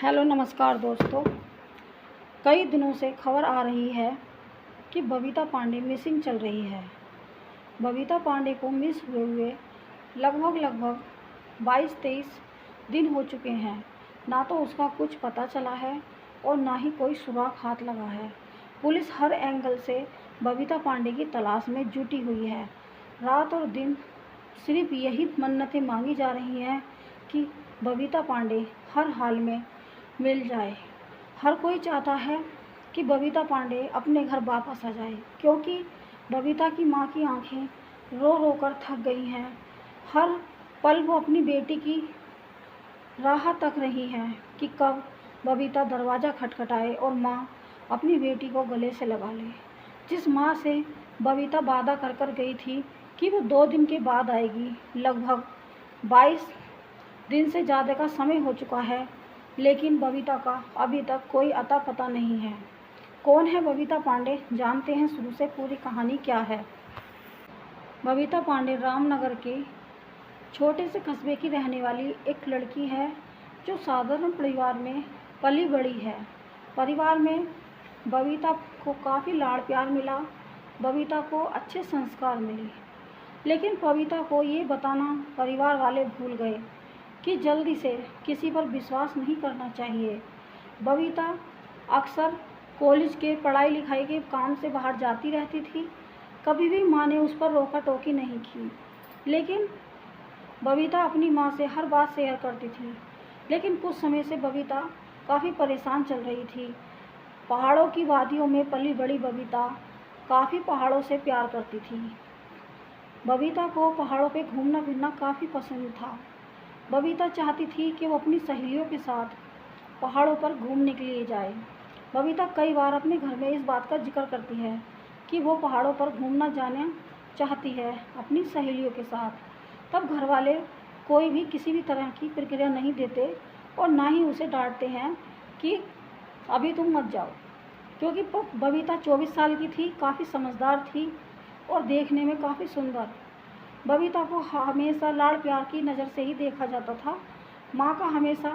Hello नमस्कार दोस्तों। कई दिनों से खबर आ रही है कि बबीता पांडे मिसिंग चल रही है। बबीता पांडे को मिस हुए लगभग 22-23 दिन हो चुके हैं। ना तो उसका कुछ पता चला है और ना ही कोई सुराग हाथ लगा है। पुलिस हर एंगल से बबीता पांडे की तलाश में जुटी हुई है। रात और दिन सिर्फ यही मन्नतें मांगी जा रही हैं कि बबीता पांडे हर हाल में मिल जाए। हर कोई चाहता है कि बबीता पांडे अपने घर वापस आ जाए, क्योंकि बबीता की माँ की आंखें रो रो कर थक गई हैं। हर पल वो अपनी बेटी की राह तक रही हैं कि कब बबीता दरवाज़ा खटखटाए और माँ अपनी बेटी को गले से लगा ले। जिस माँ से बबीता वादा कर कर गई थी कि वो 2 दिन के बाद आएगी, लगभग 22 दिन से ज़्यादा का समय हो चुका है, लेकिन बबीता का अभी तक कोई अता पता नहीं है। कौन है बबीता पांडे, जानते हैं शुरू से पूरी कहानी क्या है। बबीता पांडे रामनगर के छोटे से कस्बे की रहने वाली एक लड़की है जो साधारण परिवार में पली बड़ी है। परिवार में बबीता को काफ़ी लाड़ प्यार मिला, बबीता को अच्छे संस्कार मिले, लेकिन बबीता को ये बताना परिवार वाले भूल गए कि जल्दी से किसी पर विश्वास नहीं करना चाहिए। बबीता अक्सर कॉलेज के पढ़ाई लिखाई के काम से बाहर जाती रहती थी। कभी भी माँ ने उस पर रोका टोकी नहीं की, लेकिन बबीता अपनी माँ से हर बात शेयर करती थी। लेकिन कुछ समय से बबीता काफ़ी परेशान चल रही थी। पहाड़ों की वादियों में पली बड़ी बबीता काफ़ी पहाड़ों से प्यार करती थी। बबीता को पहाड़ों पे घूमना फिरना काफ़ी पसंद था। बबीता चाहती थी कि वो अपनी सहेलियों के साथ पहाड़ों पर घूमने के लिए जाए। बबीता कई बार अपने घर में इस बात का जिक्र करती है कि वो पहाड़ों पर घूमना जाना चाहती है अपनी सहेलियों के साथ। तब घर वाले कोई भी किसी भी तरह की प्रतिक्रिया नहीं देते और ना ही उसे डांटते हैं कि अभी तुम मत जाओ, क्योंकि बबीता 24 साल की थी, काफ़ी समझदार थी और देखने में काफ़ी सुंदर। बबीता को हमेशा लाड़ प्यार की नज़र से ही देखा जाता था। माँ का हमेशा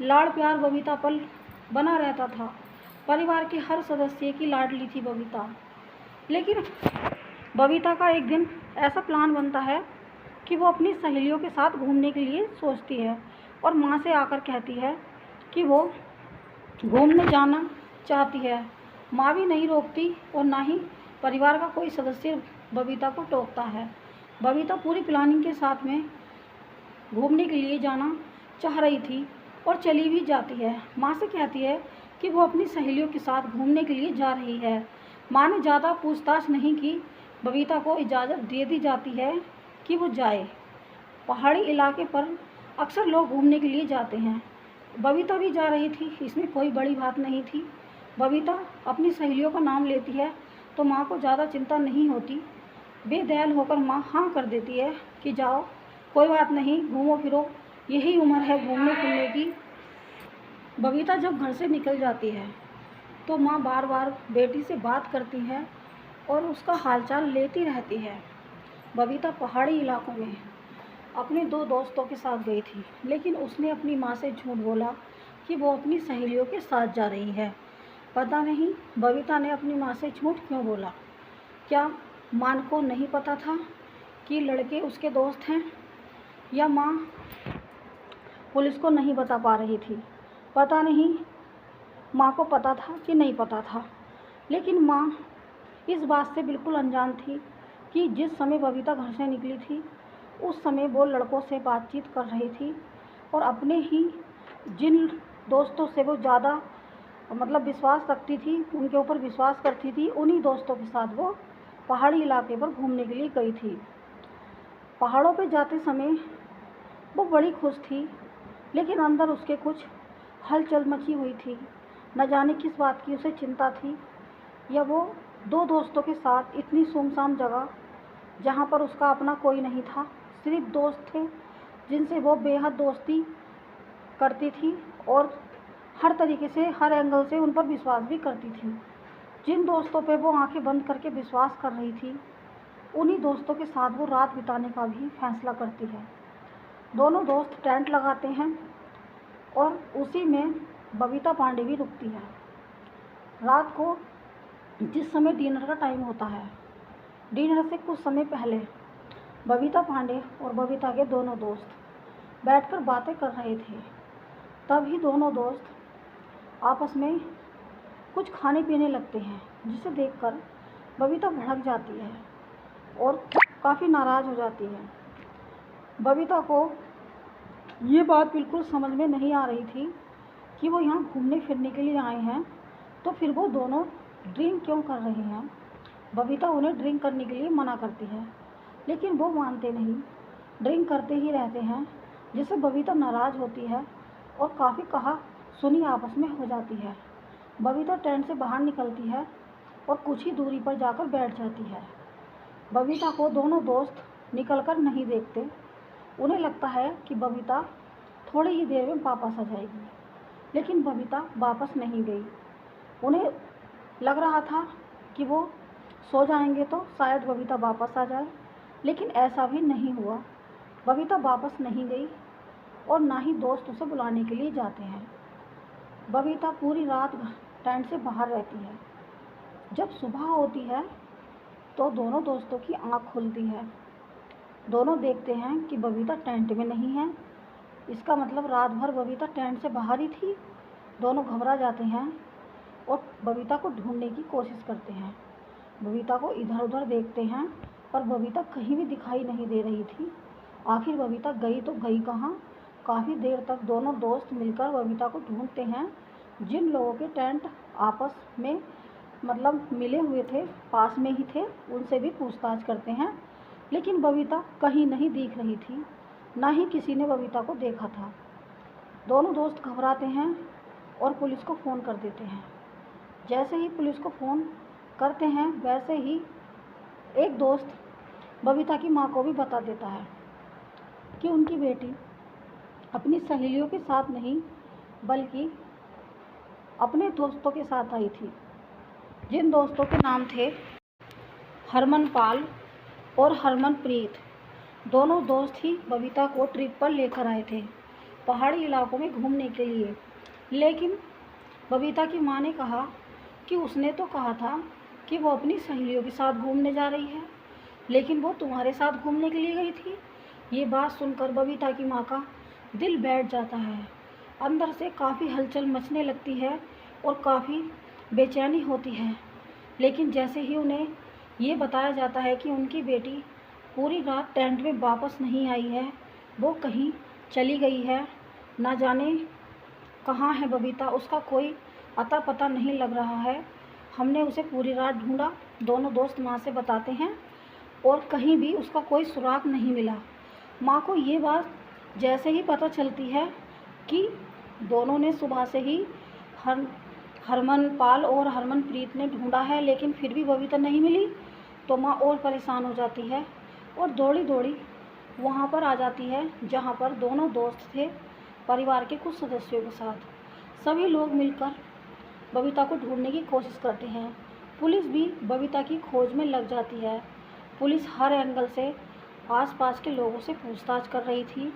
लाड़ प्यार बबीता पर बना रहता था। परिवार के हर सदस्य की लाडली थी बबीता। लेकिन बबीता का एक दिन ऐसा प्लान बनता है कि वो अपनी सहेलियों के साथ घूमने के लिए सोचती है और माँ से आकर कहती है कि वो घूमने जाना चाहती है। माँ भी नहीं रोकती और ना ही परिवार का कोई सदस्य बबीता को टोकता है। बबीता पूरी प्लानिंग के साथ में घूमने के लिए जाना चाह रही थी और चली भी जाती है। माँ से कहती है कि वो अपनी सहेलियों के साथ घूमने के लिए जा रही है। माँ ने ज़्यादा पूछताछ नहीं की, बबीता को इजाज़त दे दी जाती है कि वो जाए। पहाड़ी इलाके पर अक्सर लोग घूमने के लिए जाते हैं, बबीता भी जा रही थी, इसमें कोई बड़ी बात नहीं थी। बबीता अपनी सहेलियों का नाम लेती है तो माँ को ज़्यादा चिंता नहीं होती। बेदयाल होकर माँ हाँ कर देती है कि जाओ, कोई बात नहीं, घूमो फिरो, यही उम्र है घूमने फिरने की। बबीता जब घर से निकल जाती है तो माँ बार बार बेटी से बात करती है और उसका हालचाल लेती रहती है। बबीता पहाड़ी इलाकों में अपने 2 दोस्तों के साथ गई थी, लेकिन उसने अपनी माँ से झूठ बोला कि वो अपनी सहेलियों के साथ जा रही है। पता नहीं बबीता ने अपनी माँ से झूठ क्यों बोला। क्या माँ को नहीं पता था कि लड़के उसके दोस्त हैं, या माँ पुलिस को नहीं बता पा रही थी। पता नहीं माँ को पता था कि नहीं पता था, लेकिन माँ इस बात से बिल्कुल अनजान थी कि जिस समय बबीता घर से निकली थी उस समय वो लड़कों से बातचीत कर रही थी और अपने ही जिन दोस्तों से वो ज़्यादा विश्वास रखती थी, उनके ऊपर विश्वास करती थी, उन्हीं दोस्तों के साथ वो पहाड़ी इलाके पर घूमने के लिए गई थी। पहाड़ों पर जाते समय वो बड़ी खुश थी, लेकिन अंदर उसके कुछ हलचल मची हुई थी। न जाने किस बात की उसे चिंता थी, या वो 2 दोस्तों के साथ इतनी सुनसान जगह जहाँ पर उसका अपना कोई नहीं था, सिर्फ दोस्त थे जिनसे वो बेहद दोस्ती करती थी और हर तरीके से, हर एंगल से उन पर विश्वास भी करती थी। जिन दोस्तों पे वो आंखें बंद करके विश्वास कर रही थी, उन्हीं दोस्तों के साथ वो रात बिताने का भी फैसला करती है। दोनों दोस्त टेंट लगाते हैं और उसी में बबीता पांडे भी रुकती है। रात को जिस समय डिनर का टाइम होता है, डिनर से कुछ समय पहले बबीता पांडे और बबीता के दोनों दोस्त बैठकर बातें कर रहे थे। तभी दोनों दोस्त आपस में कुछ खाने पीने लगते हैं, जिसे देखकर बबीता भड़क जाती है और काफ़ी नाराज़ हो जाती है। बबीता को ये बात बिल्कुल समझ में नहीं आ रही थी कि वो यहाँ घूमने फिरने के लिए आए हैं, तो फिर वो दोनों ड्रिंक क्यों कर रहे हैं। बबीता उन्हें ड्रिंक करने के लिए मना करती है, लेकिन वो मानते नहीं, ड्रिंक करते ही रहते हैं, जिससे बबीता नाराज़ होती है और काफ़ी कहा सुनी आपस में हो जाती है। बबीता टेंट से बाहर निकलती है और कुछ ही दूरी पर जाकर बैठ जाती है। बबीता को दोनों दोस्त निकलकर नहीं देखते। उन्हें लगता है कि बबीता थोड़ी ही देर में वापस आ जाएगी, लेकिन बबीता वापस नहीं गई। उन्हें लग रहा था कि वो सो जाएंगे तो शायद बबीता वापस आ जाए, लेकिन ऐसा भी नहीं हुआ। बबीता वापस नहीं गई और ना ही दोस्त उसे बुलाने के लिए जाते हैं। बबीता पूरी रात टेंट से बाहर रहती है। जब सुबह होती है तो दोनों दोस्तों की आँख खुलती है। दोनों देखते हैं कि बबीता टेंट में नहीं है। इसका मतलब रात भर बबीता टेंट से बाहर ही थी। दोनों घबरा जाते हैं और बबीता को ढूंढने की कोशिश करते हैं। बबीता को इधर उधर देखते हैं, पर बबीता कहीं भी दिखाई नहीं दे रही थी। आखिर बबीता गई तो गई कहाँ। काफ़ी देर तक दोनों दोस्त मिलकर बबीता को ढूंढते हैं। जिन लोगों के टेंट आपस में मतलब मिले हुए थे, पास में ही थे, उनसे भी पूछताछ करते हैं, लेकिन बबीता कहीं नहीं दिख रही थी, ना ही किसी ने बबीता को देखा था। दोनों दोस्त घबराते हैं और पुलिस को फ़ोन कर देते हैं। जैसे ही पुलिस को फ़ोन करते हैं, वैसे ही एक दोस्त बबीता की माँ को भी बता देता है कि उनकी बेटी अपनी सहेलियों के साथ नहीं, बल्कि अपने दोस्तों के साथ आई थी, जिन दोस्तों के नाम थे हरमनपाल और हरमनप्रीत। दोनों दोस्त ही बबीता को ट्रिप पर लेकर आए थे, पहाड़ी इलाकों में घूमने के लिए। लेकिन बबीता की माँ ने कहा कि उसने तो कहा था कि वो अपनी सहेलियों के साथ घूमने जा रही है, लेकिन वो तुम्हारे साथ घूमने के लिए गई थी। ये बात सुनकर बबीता की माँ का दिल बैठ जाता है। अंदर से काफ़ी हलचल मचने लगती है और काफ़ी बेचैनी होती है। लेकिन जैसे ही उन्हें ये बताया जाता है कि उनकी बेटी पूरी रात टेंट में वापस नहीं आई है, वो कहीं चली गई है, ना जाने कहाँ है बबीता, उसका कोई अता पता नहीं लग रहा है। हमने उसे पूरी रात ढूंढा, दोनों दोस्त माँ से बताते हैं, और कहीं भी उसका कोई सुराग नहीं मिला। माँ को ये बात जैसे ही पता चलती है कि दोनों ने सुबह से ही हरमनपाल और हरमनप्रीत ने ढूंढा है, लेकिन फिर भी बबीता नहीं मिली, तो माँ और परेशान हो जाती है और दौड़ी दौड़ी वहाँ पर आ जाती है जहाँ पर दोनों दोस्त थे, परिवार के कुछ सदस्यों के साथ। सभी लोग मिलकर बबीता को ढूंढने की कोशिश करते हैं। पुलिस भी बबीता की खोज में लग जाती है। पुलिस हर एंगल से आसपास के लोगों से पूछताछ कर रही थी।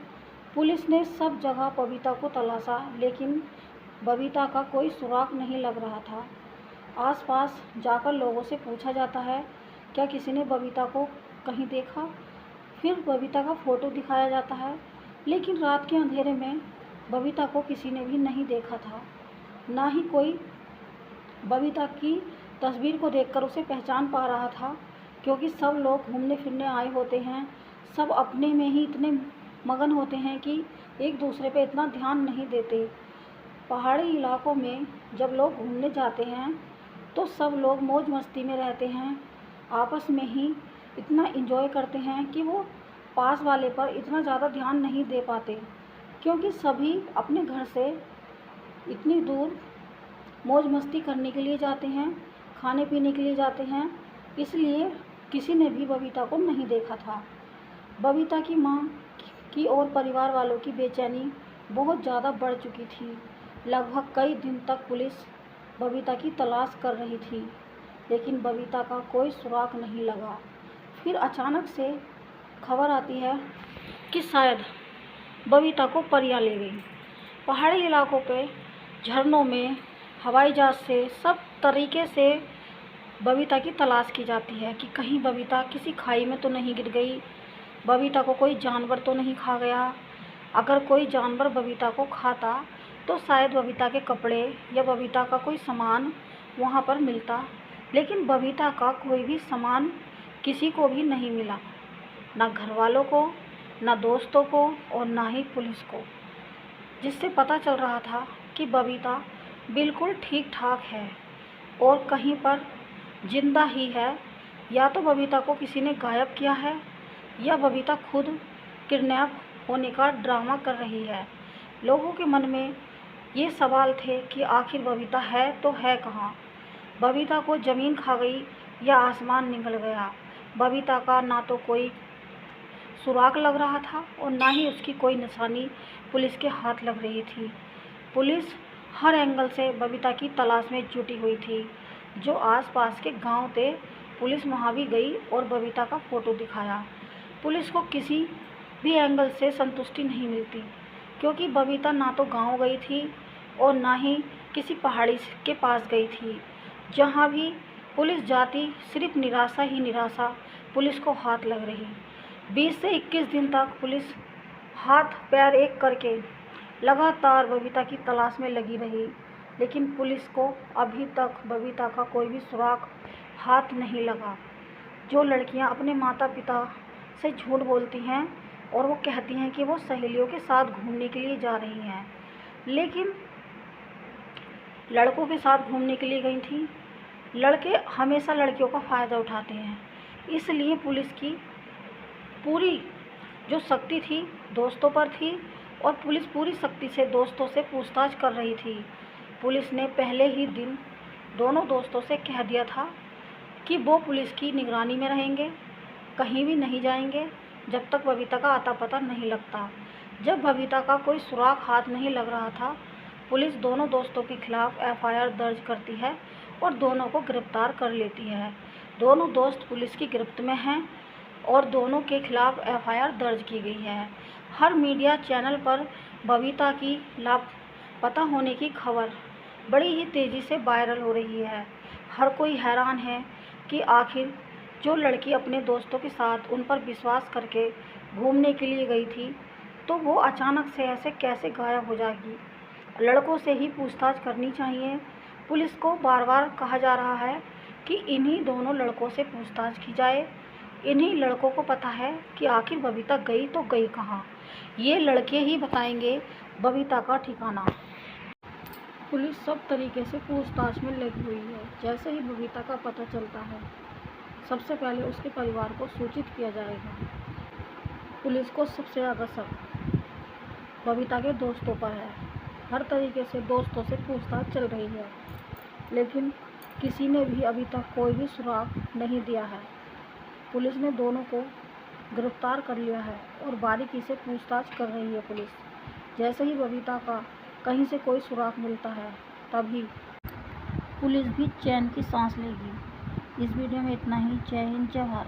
पुलिस ने सब जगह बबीता को तलाशा, लेकिन बबीता का कोई सुराग नहीं लग रहा था। आसपास जाकर लोगों से पूछा जाता है, क्या किसी ने बबीता को कहीं देखा। फिर बबीता का फ़ोटो दिखाया जाता है, लेकिन रात के अंधेरे में बबीता को किसी ने भी नहीं देखा था। ना ही कोई बबीता की तस्वीर को देखकर उसे पहचान पा रहा था, क्योंकि सब लोग घूमने फिरने आए होते हैं, सब अपने में ही इतने मगन होते हैं कि एक दूसरे पे इतना ध्यान नहीं देते। पहाड़ी इलाकों में जब लोग घूमने जाते हैं तो सब लोग मौज मस्ती में रहते हैं, आपस में ही इतना एंजॉय करते हैं कि वो पास वाले पर इतना ज़्यादा ध्यान नहीं दे पाते, क्योंकि सभी अपने घर से इतनी दूर मौज मस्ती करने के लिए जाते हैं, खाने पीने के लिए जाते हैं, इसलिए किसी ने भी बबीता को नहीं देखा था। बबीता की माँ की और परिवार वालों की बेचैनी बहुत ज़्यादा बढ़ चुकी थी। लगभग कई दिन तक पुलिस बबीता की तलाश कर रही थी, लेकिन बबीता का कोई सुराग नहीं लगा। फिर अचानक से खबर आती है कि शायद बबीता को परियां ले गई। पहाड़ी इलाकों पे, झरनों में, हवाई जहाज़ से, सब तरीके से बबीता की तलाश की जाती है कि कहीं बबीता किसी खाई में तो नहीं गिर गई, बबीता को कोई जानवर तो नहीं खा गया। अगर कोई जानवर बबीता को खाता तो शायद बबीता के कपड़े या बबीता का कोई सामान वहाँ पर मिलता, लेकिन बबीता का कोई भी सामान किसी को भी नहीं मिला, ना घर वालों को, ना दोस्तों को और ना ही पुलिस को, जिससे पता चल रहा था कि बबीता बिल्कुल ठीक ठाक है और कहीं पर जिंदा ही है। या तो बबीता को किसी ने गायब किया है या बबीता खुद किडनैप होने का ड्रामा कर रही है। लोगों के मन में ये सवाल थे कि आखिर बबीता है तो है कहाँ। बबीता को ज़मीन खा गई या आसमान निगल गया। बबीता का ना तो कोई सुराग लग रहा था और ना ही उसकी कोई निशानी पुलिस के हाथ लग रही थी। पुलिस हर एंगल से बबीता की तलाश में जुटी हुई थी। जो आसपास के गांव थे, पुलिस वहां भी गई और बबीता का फ़ोटो दिखाया। पुलिस को किसी भी एंगल से संतुष्टि नहीं मिलती, क्योंकि बबीता ना तो गांव गई थी और ना ही किसी पहाड़ी के पास गई थी। जहां भी पुलिस जाती, सिर्फ निराशा ही निराशा पुलिस को हाथ लग रही। 20 से 21 दिन तक पुलिस हाथ पैर एक करके लगातार बबीता की तलाश में लगी रही, लेकिन पुलिस को अभी तक बबीता का कोई भी सुराग हाथ नहीं लगा। जो लड़कियां अपने माता पिता से झूठ बोलती हैं और वो कहती हैं कि वो सहेलियों के साथ घूमने के लिए जा रही हैं, लेकिन लड़कों के साथ घूमने के लिए गई थी। लड़के हमेशा लड़कियों का फ़ायदा उठाते हैं, इसलिए पुलिस की पूरी जो शक्ति थी दोस्तों पर थी और पुलिस पूरी शक्ति से दोस्तों से पूछताछ कर रही थी। पुलिस ने पहले ही दिन दोनों दोस्तों से कह दिया था कि वो पुलिस की निगरानी में रहेंगे, कहीं भी नहीं जाएंगे जब तक बबीता का आता पता नहीं लगता। जब बबीता का कोई सुराग हाथ नहीं लग रहा था, पुलिस दोनों दोस्तों के खिलाफ एफआईआर दर्ज करती है और दोनों को गिरफ्तार कर लेती है। दोनों दोस्त पुलिस की गिरफ्त में हैं और दोनों के खिलाफ एफआईआर दर्ज की गई है। हर मीडिया चैनल पर बबीता की लापता होने की खबर बड़ी ही तेज़ी से वायरल हो रही है। हर कोई हैरान है कि आखिर जो लड़की अपने दोस्तों के साथ उन पर विश्वास करके घूमने के लिए गई थी, तो वो अचानक से ऐसे कैसे गायब हो जाएगी। लड़कों से ही पूछताछ करनी चाहिए। पुलिस को बार बार कहा जा रहा है कि इन्हीं दोनों लड़कों से पूछताछ की जाए। इन्हीं लड़कों को पता है कि आखिर बबीता गई तो गई कहाँ। ये लड़के ही बताएंगे बबीता का ठिकाना। पुलिस सब तरीके से पूछताछ में लगी हुई है। जैसे ही बबीता का पता चलता है, सबसे पहले उसके परिवार को सूचित किया जाएगा। पुलिस को सबसे ज़्यादा शक बबीता के दोस्तों पर है। हर तरीके से दोस्तों से पूछताछ चल रही है, लेकिन किसी ने भी अभी तक कोई भी सुराग नहीं दिया है। पुलिस ने दोनों को गिरफ्तार कर लिया है और बारीकी से पूछताछ कर रही है पुलिस। जैसे ही बबीता का कहीं से कोई सुराग मिलता है, तभी पुलिस भी चैन की सांस लेगी। इस वीडियो में इतना ही। जय हिंद, जय भारत।